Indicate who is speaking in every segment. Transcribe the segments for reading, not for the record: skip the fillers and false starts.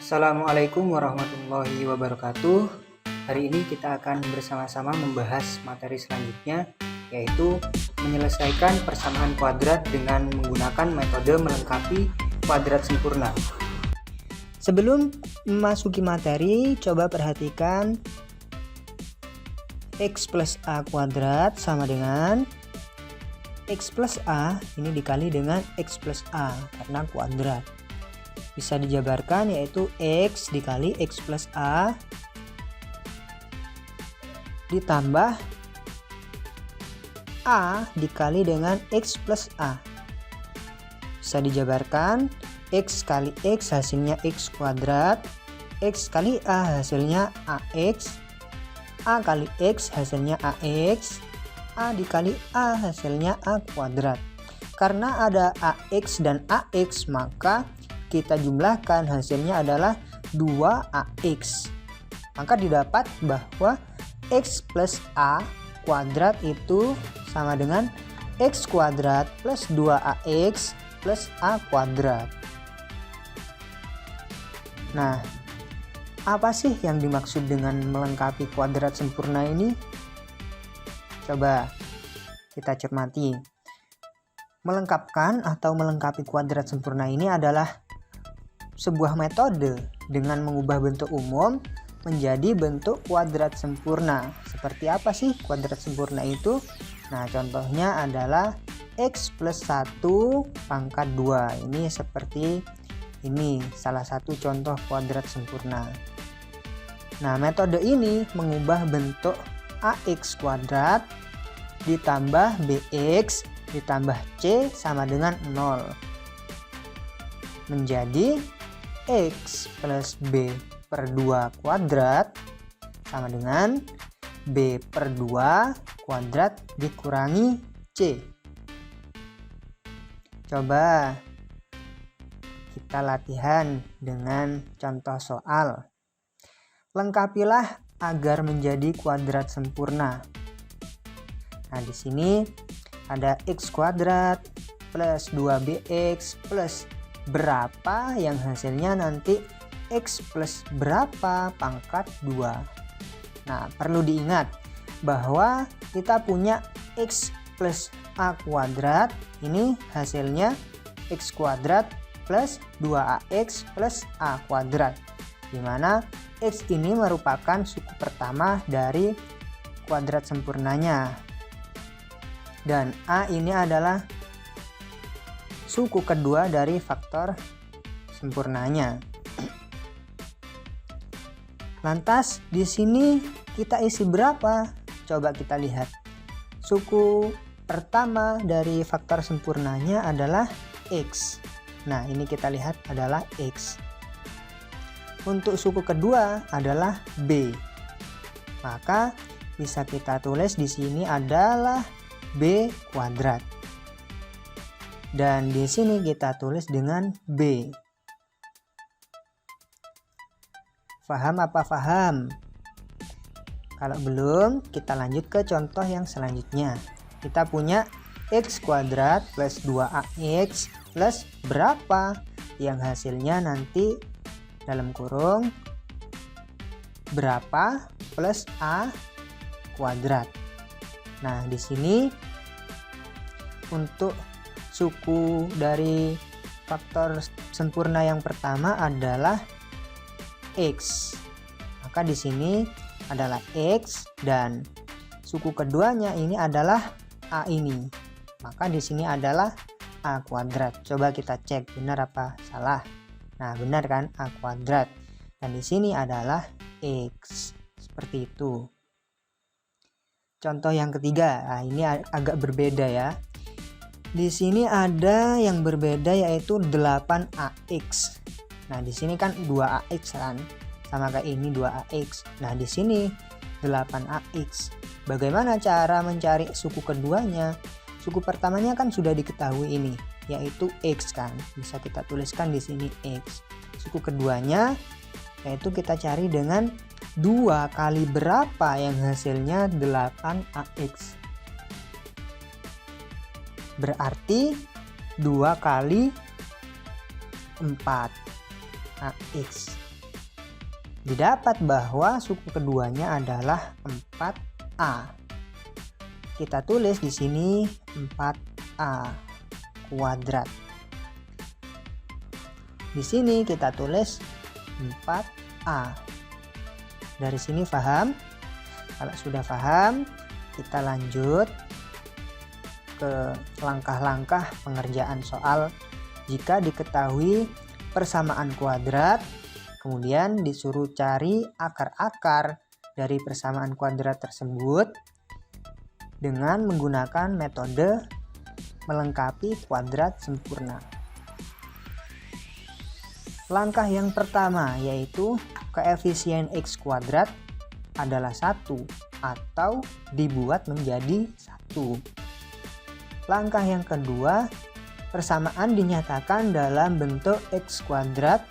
Speaker 1: Assalamualaikum warahmatullahi wabarakatuh. Hari ini kita akan bersama-sama membahas materi selanjutnya, yaitu menyelesaikan persamaan kuadrat dengan menggunakan metode melengkapi kuadrat sempurna. Sebelum memasuki materi, coba perhatikan x plus a kuadrat sama dengan x plus a ini dikali dengan x plus a karena kuadrat. Bisa dijabarkan yaitu x dikali x plus a ditambah a dikali dengan x plus a. Bisa dijabarkan x kali x hasilnya x kuadrat, x kali a hasilnya ax, a kali x hasilnya ax, a dikali a hasilnya a kuadrat. Karena ada ax dan ax, maka kita jumlahkan hasilnya adalah 2ax. Maka didapat bahwa x plus a kuadrat itu sama dengan x kuadrat plus 2ax plus a kuadrat. Nah, apa sih yang dimaksud dengan melengkapi kuadrat sempurna ini? Coba kita cermati. Melengkapkan atau melengkapi kuadrat sempurna ini adalah sebuah metode dengan mengubah bentuk umum menjadi bentuk kuadrat sempurna. Seperti apa sih kuadrat sempurna itu? Nah, contohnya adalah x plus 1 pangkat 2. Ini seperti ini, salah satu contoh kuadrat sempurna. Nah, metode ini mengubah bentuk ax kuadrat ditambah bx ditambah c sama dengan 0 menjadi x plus b per 2 kuadrat sama dengan b per 2 kuadrat dikurangi c. Coba kita latihan dengan contoh soal. Lengkapilah agar menjadi kuadrat sempurna. Nah, di sini ada x kuadrat plus 2bx plus berapa yang hasilnya nanti x plus berapa pangkat 2. Nah, perlu diingat bahwa kita punya x plus a kuadrat, ini hasilnya x kuadrat plus 2ax plus a kuadrat, dimana x ini merupakan suku pertama dari kuadrat sempurnanya dan a ini adalah suku kedua dari faktor sempurnanya. Lantas di sini kita isi berapa? Coba kita lihat. Suku pertama dari faktor sempurnanya adalah x. Nah, ini kita lihat adalah x. Untuk suku kedua adalah b. Maka bisa kita tulis di sini adalah b kuadrat. Dan di sini kita tulis dengan b. Paham apa paham? Kalau belum, kita lanjut ke contoh yang selanjutnya. Kita punya x kuadrat plus 2ax plus berapa yang hasilnya nanti dalam kurung berapa plus a kuadrat. Nah, di sini untuk suku dari faktor sempurna yang pertama adalah x. Maka di sini adalah x dan suku keduanya ini adalah a ini. Maka di sini adalah a kuadrat. Coba kita cek benar apa salah. Nah, benar kan, a kuadrat. Dan di sini adalah x. Seperti itu. Contoh yang ketiga. Nah, ini agak berbeda ya. Di sini ada yang berbeda yaitu 8ax. Nah, di sini kan 2ax kan, sama kayak ini 2ax. Nah, di sini 8ax. Bagaimana cara mencari suku keduanya? Suku pertamanya kan sudah diketahui ini, yaitu x kan. Bisa kita tuliskan di sini x. Suku keduanya yaitu kita cari dengan 2 kali berapa yang hasilnya 8ax. Berarti 2 kali 4 ax. Didapat bahwa suku keduanya adalah 4A. Kita tulis di sini 4A kuadrat. Di sini kita tulis 4A. Dari sini paham? Kalau sudah paham, kita lanjut ke langkah-langkah pengerjaan soal. Jika diketahui persamaan kuadrat, kemudian disuruh cari akar-akar dari persamaan kuadrat tersebut dengan menggunakan metode melengkapi kuadrat sempurna. Langkah yang pertama yaitu koefisien X kuadrat adalah 1 atau dibuat menjadi 1. Langkah yang kedua, persamaan dinyatakan dalam bentuk X kuadrat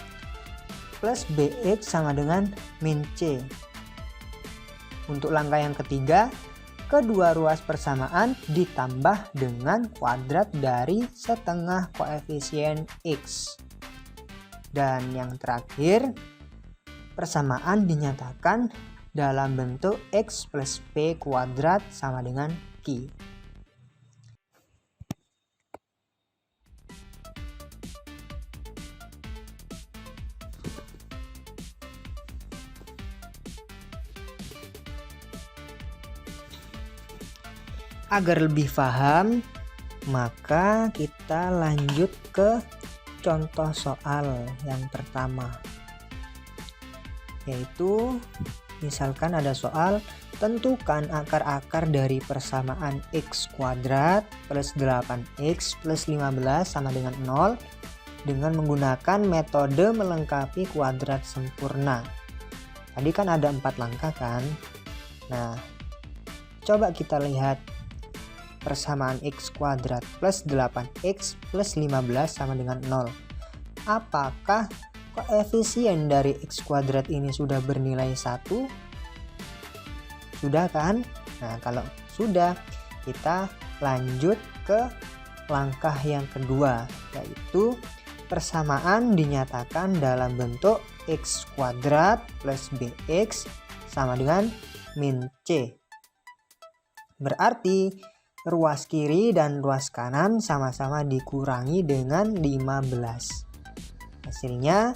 Speaker 1: plus BX sama dengan min C. Untuk langkah yang ketiga, kedua ruas persamaan ditambah dengan kuadrat dari setengah koefisien X. Dan yang terakhir, persamaan dinyatakan dalam bentuk X plus P kuadrat sama dengan Q. Agar lebih paham, maka kita lanjut ke contoh soal yang pertama, yaitu misalkan ada soal tentukan akar-akar dari persamaan X kuadrat plus 8X plus 15 sama dengan 0 dengan menggunakan metode melengkapi kuadrat sempurna. Tadi kan ada 4 langkah kan? Nah, coba kita lihat persamaan X kuadrat plus 8X plus 15 sama dengan 0. Apakah koefisien dari X kuadrat ini sudah bernilai 1? Sudah kan? Nah, kalau sudah, kita lanjut ke langkah yang kedua, yaitu persamaan dinyatakan dalam bentuk X kuadrat plus BX sama dengan min C. Berarti ruas kiri dan ruas kanan sama-sama dikurangi dengan 15. Hasilnya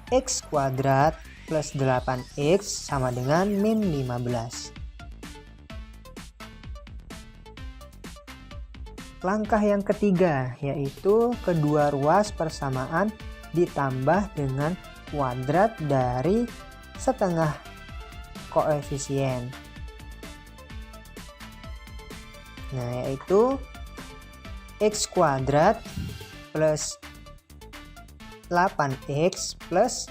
Speaker 1: X kuadrat plus 8X sama dengan min 15. Langkah yang ketiga yaitu kedua ruas persamaan ditambah dengan kuadrat dari setengah koefisien. Nah, yaitu X kuadrat plus 8X plus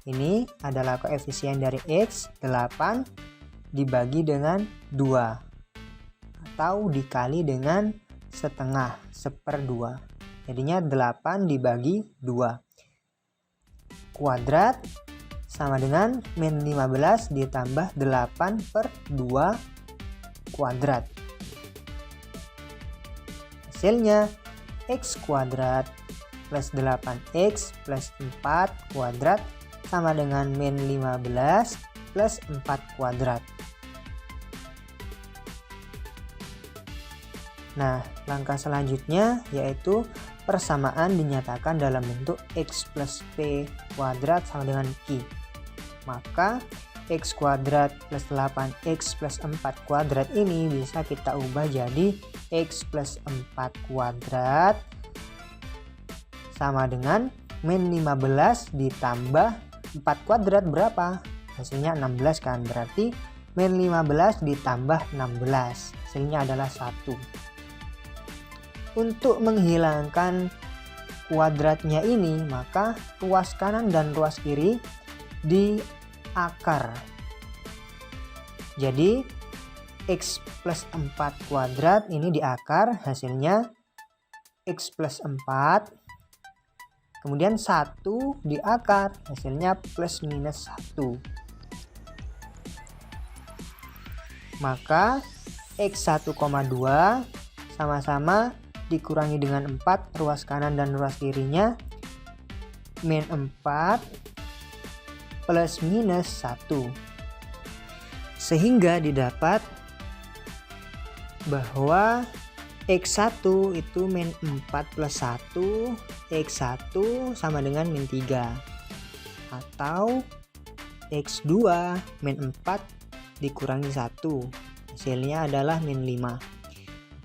Speaker 1: ini adalah koefisien dari X, 8 dibagi dengan 2 atau dikali dengan setengah, 1/2. Jadinya 8 dibagi 2. Kuadrat sama dengan min 15 ditambah 8/2 kuadrat. Hasilnya X kuadrat plus 8X plus 4 kuadrat sama dengan min 15 plus 4 kuadrat. Nah, langkah selanjutnya yaitu persamaan dinyatakan dalam bentuk X plus P kuadrat sama dengan Q. Maka X kuadrat plus 8X plus 4 kuadrat ini bisa kita ubah jadi X plus 4 kuadrat sama dengan min 15 ditambah 4 kuadrat berapa? Hasilnya 16 kan, berarti min 15 ditambah 16 hasilnya adalah 1. Untuk menghilangkan kuadratnya ini, maka ruas kanan dan ruas kiri di akar. Jadi X plus 4 kuadrat ini di akar, hasilnya X plus 4. Kemudian 1 di akar, hasilnya plus minus 1. Maka X 1,2 sama-sama dikurangi dengan 4 ruas kanan dan ruas kirinya, min 4 plus minus 1. Sehingga didapat bahwa X1 itu min 4 plus 1, X1 sama dengan min 3. Atau X2 min 4 dikurangi 1, hasilnya adalah min 5.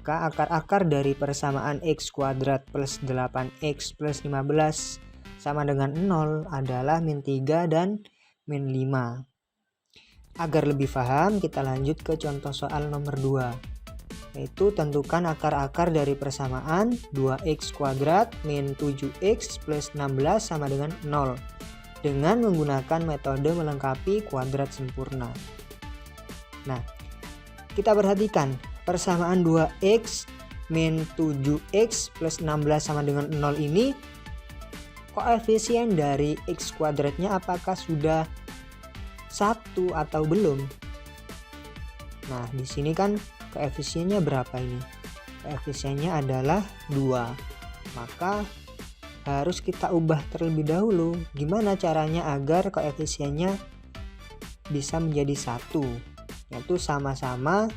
Speaker 1: Maka akar-akar dari persamaan X kuadrat plus 8X plus 15 sama dengan 0 adalah min 3 dan min 5. Agar lebih paham, kita lanjut ke contoh soal nomor 2, yaitu tentukan akar-akar dari persamaan 2x kuadrat min 7x plus 16 sama dengan 0 dengan menggunakan metode melengkapi kuadrat sempurna. Nah, kita perhatikan persamaan 2x min 7x plus 16 sama dengan 0 ini, koefisien dari x kuadratnya apakah sudah 1 atau belum? Nah, di sini kan koefisiennya berapa ini? Koefisiennya adalah 2. Maka harus kita ubah terlebih dahulu. Gimana caranya agar koefisiennya bisa menjadi 1? Yaitu sama-sama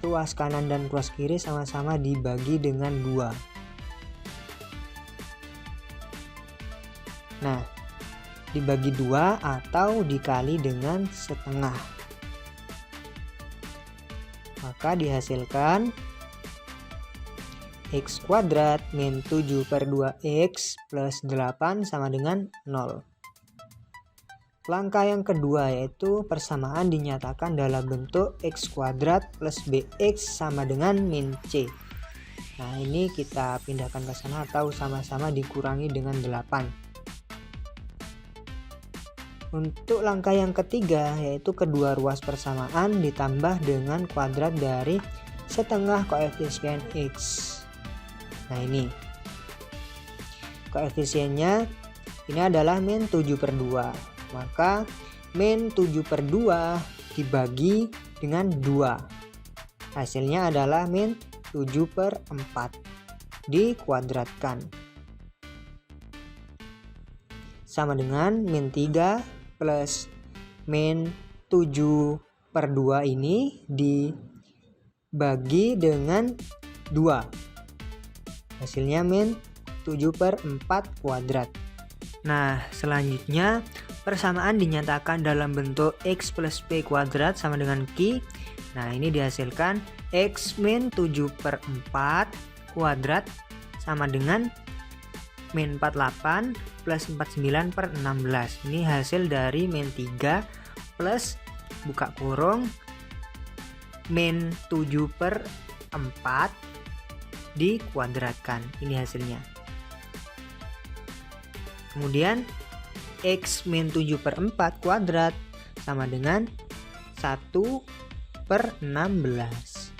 Speaker 1: ruas kanan dan ruas kiri sama-sama dibagi dengan 2. Nah, dibagi 2 atau dikali dengan setengah. Maka dihasilkan x kuadrat min 7 per 2x plus 8 sama dengan 0. Langkah yang kedua yaitu persamaan dinyatakan dalam bentuk x kuadrat plus bx sama dengan min c. Nah, ini kita pindahkan ke sana atau sama-sama dikurangi dengan 8. Untuk langkah yang ketiga yaitu kedua ruas persamaan ditambah dengan kuadrat dari setengah koefisien x. Nah, ini koefisiennya ini adalah min 7 per 2. Maka min 7 per 2 dibagi dengan 2. Hasilnya adalah min 7 per 4 dikuadratkan. Sama dengan min 3 plus min 7 per 2 ini dibagi dengan 2. Hasilnya min 7 per 4 kuadrat. Nah, selanjutnya persamaan dinyatakan dalam bentuk x plus p kuadrat sama dengan q. Nah, ini dihasilkan x min 7 per 4 kuadrat sama dengan min 48 plus 49 per 16. Ini hasil dari min 3 plus buka kurung min 7 per 4 dikuadratkan. Ini hasilnya. Kemudian x min 7 per 4 kuadrat sama dengan 1 per 16.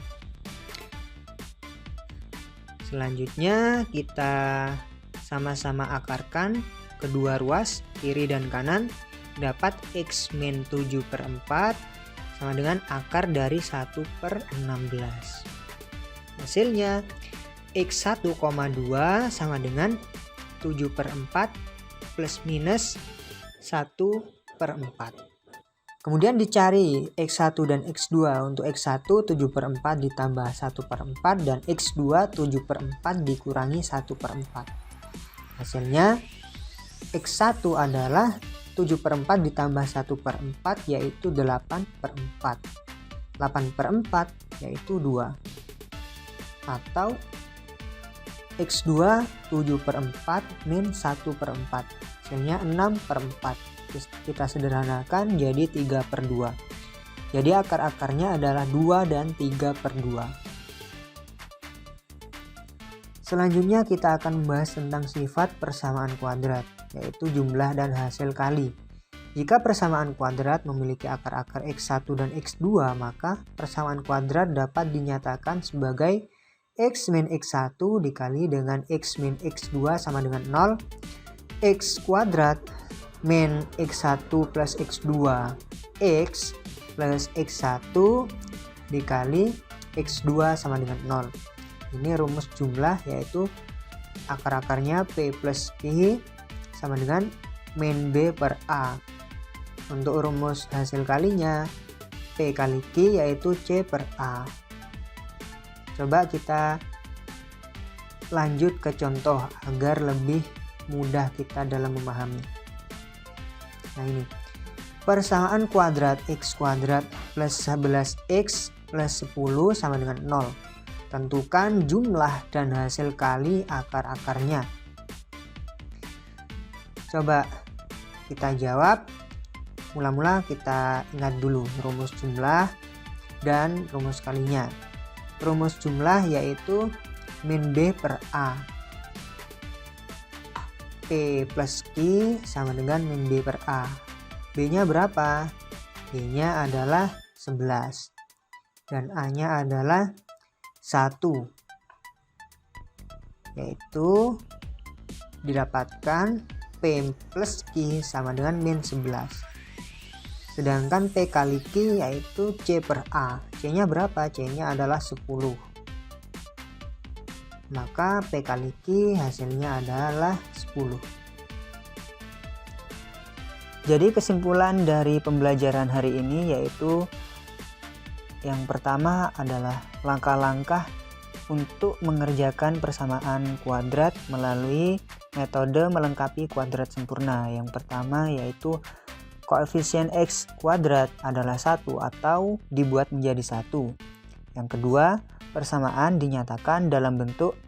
Speaker 1: Selanjutnya kita sama-sama akarkan kedua ruas kiri dan kanan, dapat x min 7 per 4 sama dengan akar dari 1 per 16. Hasilnya x 1,2 sama dengan 7 per 4 plus minus 1 per 4. Kemudian dicari x1 dan x2. Untuk x1 7 per 4 ditambah 1 per 4 dan x2 7 per 4 dikurangi 1 per 4. Hasilnya x1 adalah 7 per 4 ditambah 1 per 4 yaitu 8 per 4. 8 per 4 yaitu 2. Atau x2 7 per 4 min 1 per 4. Hasilnya 6 per 4. Terus kita sederhanakan jadi 3 per 2. Jadi akar-akarnya adalah 2 dan 3 per 2. Selanjutnya kita akan membahas tentang sifat persamaan kuadrat, yaitu jumlah dan hasil kali. Jika persamaan kuadrat memiliki akar-akar x1 dan x2, maka persamaan kuadrat dapat dinyatakan sebagai x min x1 dikali dengan x min x2 sama dengan 0, x kuadrat min x1 plus x2 x plus x1 dikali x2 sama dengan 0. Ini rumus jumlah yaitu akar-akarnya P plus Q sama dengan min B per A. Untuk rumus hasil kalinya P kali Q yaitu C per A. Coba kita lanjut ke contoh agar lebih mudah kita dalam memahami. Nah ini, persamaan kuadrat X kuadrat plus 11X plus 10 sama dengan 0. Tentukan jumlah dan hasil kali akar-akarnya. Coba kita jawab. Mula-mula kita ingat dulu rumus jumlah dan rumus kalinya. Rumus jumlah yaitu min B per A. P plus Q sama dengan min B per A. B-nya berapa? B-nya adalah 11. Dan A-nya adalah 1. Yaitu didapatkan P plus Q sama dengan min 11. Sedangkan P kali Q yaitu C per A. C-nya berapa? C-nya adalah 10. Maka P kali Q hasilnya adalah 10. Jadi kesimpulan dari pembelajaran hari ini yaitu yang pertama adalah langkah-langkah untuk mengerjakan persamaan kuadrat melalui metode melengkapi kuadrat sempurna. Yang pertama yaitu koefisien X kuadrat adalah 1 atau dibuat menjadi 1. Yang kedua, persamaan dinyatakan dalam bentuk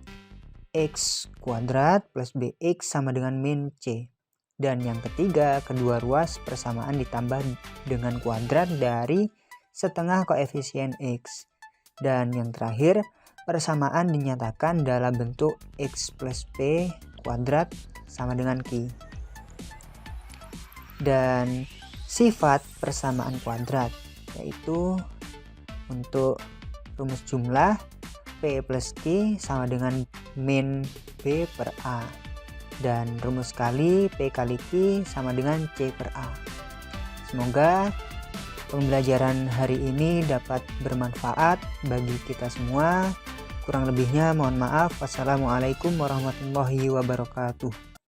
Speaker 1: X kuadrat plus BX sama dengan min C. Dan yang ketiga, kedua ruas persamaan ditambah dengan kuadrat dari setengah koefisien X. Dan yang terakhir, persamaan dinyatakan dalam bentuk X plus P kuadrat sama dengan Q. Dan sifat persamaan kuadrat yaitu untuk rumus jumlah P plus Q sama dengan min B per A, dan rumus kali P kali Q sama dengan C per A. Semoga pembelajaran hari ini dapat bermanfaat bagi kita semua. Kurang lebihnya mohon maaf. Wassalamualaikum warahmatullahi wabarakatuh.